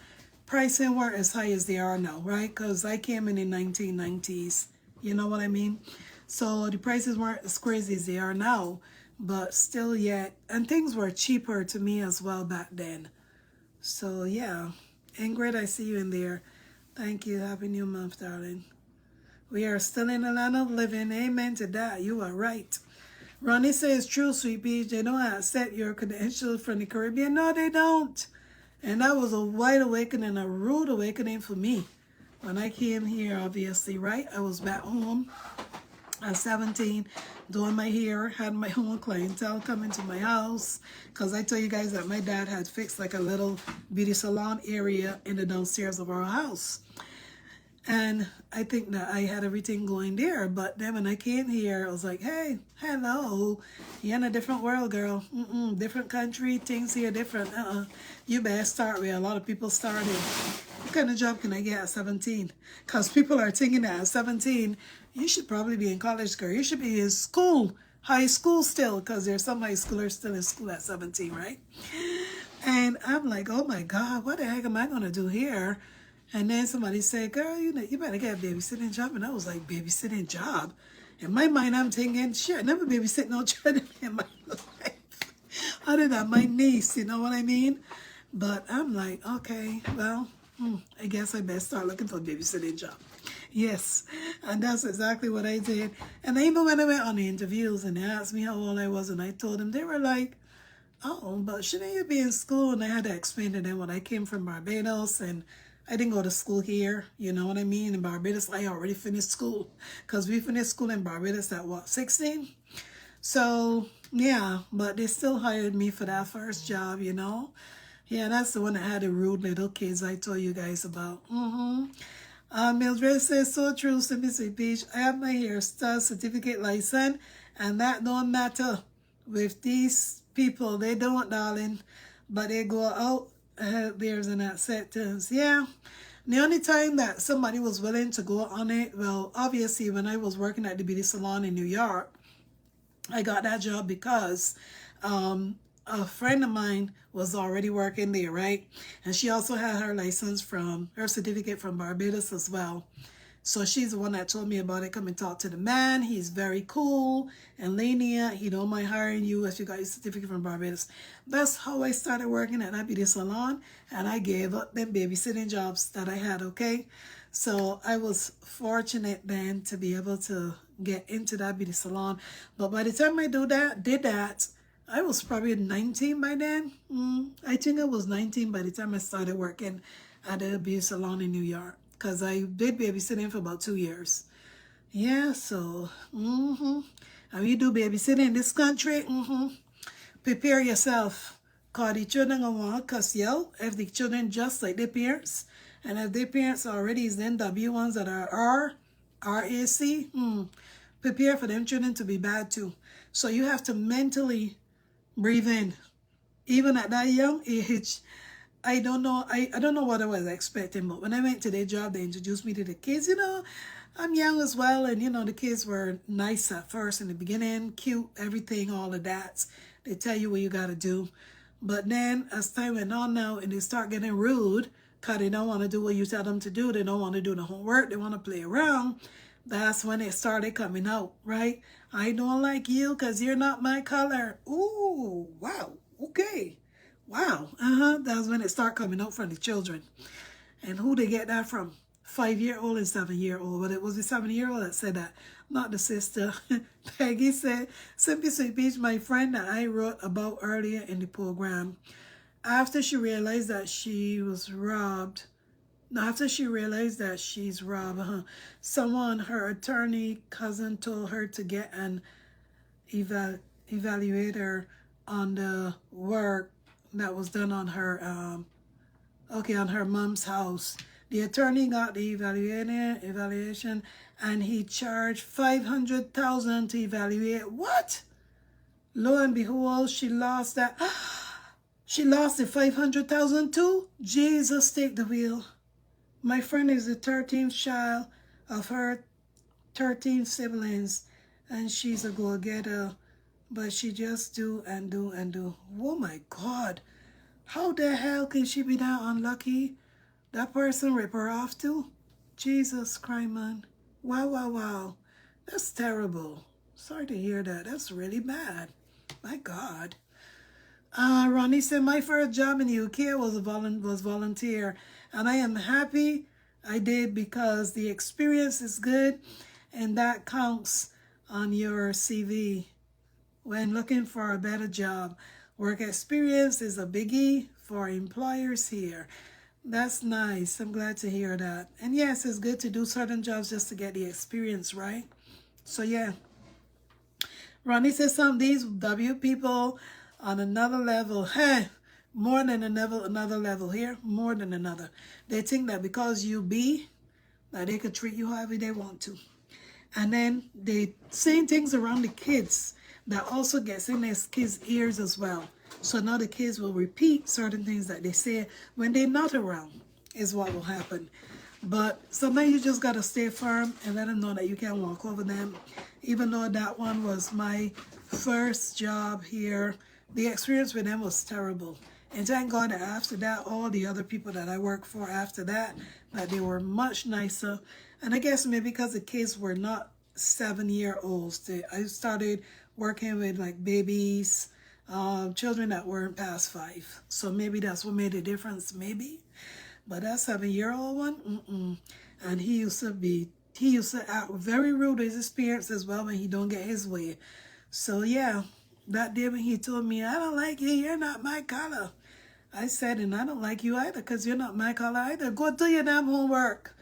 Speaker 1: pricing weren't as high as they are now, right? Because I came in the 1990s, you know what I mean? So the prices weren't as crazy as they are now, but still yet, and things were cheaper to me as well back then. So yeah, Ingrid, I see you in there. Thank you. Happy new month, darling. We are still in the land of living. Amen to that. You are right. Ronnie says, true, sweet peach. They don't accept your credentials from the Caribbean. No, they don't. And that was a wide awakening, a rude awakening for me. When I came here, obviously, right? I was back home at 17, doing my hair, had my own clientele coming to my house. Because I tell you guys that my dad had fixed like a little beauty salon area in the downstairs of our house. And I think that I had everything going there. But then when I came here, I was like, hey, hello. You're in a different world, girl. Different country. Things here different. You better start where a lot of people started. What kind of job can I get at 17? Because people are thinking that at 17, you should probably be in college, girl. You should be in school, high school still, because there's some high schoolers still in school at 17, right? And I'm like, oh my God, what the heck am I going to do here? And then somebody said, girl, you better get a babysitting job. And I was like, babysitting job? In my mind, I'm thinking, shit, I never babysitting no children in my life. Other than my niece, you know what I mean? But I'm like, okay, well, I guess I better start looking for a babysitting job. Yes, and that's exactly what I did. And even when I went on the interviews and they asked me how old I was, and I told them, they were like, oh, but shouldn't you be in school? And I had to explain to them when I came from Barbados and I didn't go to school here. You know what I mean? In Barbados, I already finished school because we finished school in Barbados at what, 16? So, yeah, but they still hired me for that first job, you know? Yeah, that's the one that had the rude little kids I told you guys about. Mildred says, so true, Simply Beach. I have my hairstyle certificate license, and that don't matter with these people. They don't, darling, but they go out. There's an acceptance. Yeah. The only time that somebody was willing to go on it, well, obviously, when I was working at the beauty salon in New York, I got that job because a friend of mine was already working there, right? And she also had her license from, her certificate from Barbados as well. So she's the one that told me about it. Come and talk to the man. He's very cool and lenient. He don't mind hiring you if you got your certificate from Barbados. That's how I started working at that beauty salon. And I gave up them babysitting jobs that I had, okay? So I was fortunate then to be able to get into that beauty salon. But by the time I did that, I was probably 19 by then. I think I was 19 by the time I started working at a beauty salon in New York. Because I did babysitting for about 2 years. Yeah, so, and we do babysitting in this country, prepare yourself. Because the children are want to cuss you out if the children just like their parents. And if their parents already is the NW ones that are RAC, prepare for them children to be bad too. So you have to mentally breathe in. Even at that young age, I don't know what I was expecting, but when I went to their job, they introduced me to the kids. You know, I'm young as well, and you know, the kids were nice at first in the beginning, cute, everything, all of that. They tell you what you got to do. But then as time went on now, and they start getting rude, because they don't want to do what you tell them to do. They don't want to do the homework. They want to play around. That's when it started coming out, right? I don't like you because you're not my color. Ooh, wow, okay. Wow, that's when it start coming out from the children. And who they get that from? 5-year-old and 7-year-old. But it was the 7-year-old that said that, not the sister. Peggy said, Simply Sweet Beach, my friend that I wrote about earlier in the program, after she realized that she was robbed, after she realized that she's robbed, someone, her attorney cousin, told her to get an evaluator on the work that was done on her on her mom's house. The attorney got the evaluation and he charged $500,000 to evaluate. What? Lo and behold, she lost that. She lost the $500,000 too. Jesus, take the wheel. My friend is the 13th child of her 13 siblings, and she's a go-getter, but she just do and do and do. Oh my God. How the hell can she be that unlucky? That person rip her off too? Jesus Christ, man. Wow, wow, wow. That's terrible. Sorry to hear that. That's really bad. My God. Ronnie said, my first job in the UK was volunteer, and I am happy I did because the experience is good, and that counts on your CV when looking for a better job. Work experience is a biggie for employers here. That's nice. I'm glad to hear that. And yes, it's good to do certain jobs just to get the experience, right? So yeah. Ronnie says some of these W people on another level. Hey, more than another level here. More than another. They think that because you be, that they could treat you however they want to. And then they saying things around the kids that also gets in their kids' ears as well. So now the kids will repeat certain things that they say when they're not around is what will happen. But sometimes you just got to stay firm and let them know that you can't walk over them. Even though that one was my first job here, the experience with them was terrible. And thank God that after that, all the other people that I worked for after that, that they were much nicer. And I guess maybe because the kids were not 7-year-olds, I started working with like babies, children that weren't past 5. So maybe that's what made a difference, maybe. But that 7-year-old one, and he used to be he used to act very rude with his parents as well when he don't get his way. So yeah, that day when he told me, I don't like you, you're not my color. I said, and I don't like you either because you're not my color either. Go do your damn homework.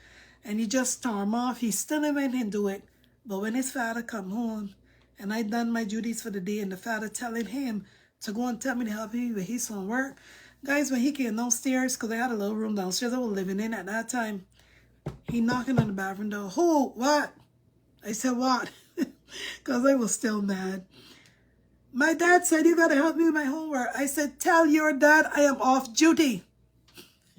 Speaker 1: And he just stormed off. He still went and do it. But when his father come home and I done my duties for the day and the father telling him to go and tell me to help him with his homework, guys, when he came downstairs, because I had a little room downstairs I was living in at that time, he knocking on the bathroom door. Who? What? I said, what? Because I was still mad. My dad said, you got to help me with my homework. I said, tell your dad I am off duty.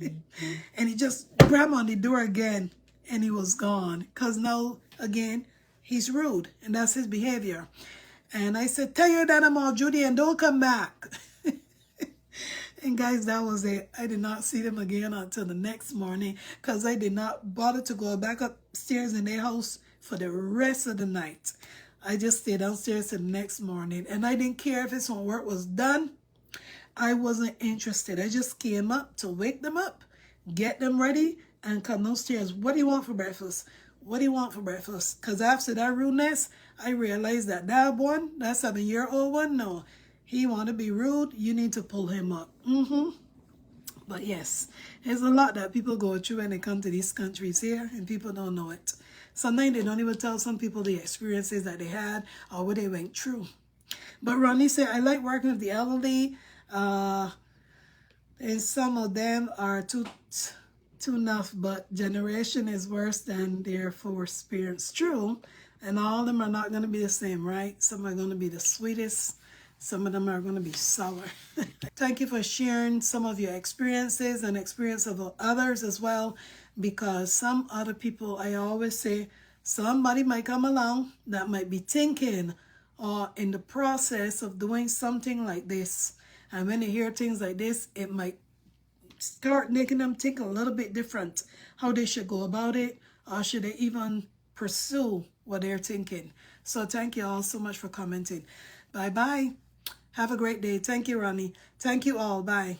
Speaker 1: And he just grabbed on the door again. And he was gone. Because now, again, he's rude. And that's his behavior. And I said, tell your dad I'm off duty and don't come back. And guys, that was it. I did not see them again until the next morning. Because I did not bother to go back upstairs in their house for the rest of the night. I just stayed downstairs till the next morning. And I didn't care if his homework was done. I wasn't interested. I just came up to wake them up, get them ready, and come downstairs. What do you want for breakfast? What do you want for breakfast? Because after that rudeness, I realized that one, that 7-year-old one, no. He want to be rude. You need to pull him up. But yes, there's a lot that people go through when they come to these countries here, and people don't know it. Sometimes they don't even tell some people the experiences that they had or what they went through. But Ronnie said, I like working with the elderly. And some of them are too enough, but generation is worse than their first parents. True. And all of them are not going to be the same, right? Some are going to be the sweetest. Some of them are going to be sour. Thank you for sharing some of your experiences and experience of others as well. Because some other people, I always say, somebody might come along that might be thinking or in the process of doing something like this. And when they hear things like this, it might start making them think a little bit different. How they should go about it, or should they even pursue what they're thinking. So thank you all so much for commenting. Bye-bye. Have a great day. Thank you, Ronnie. Thank you all. Bye.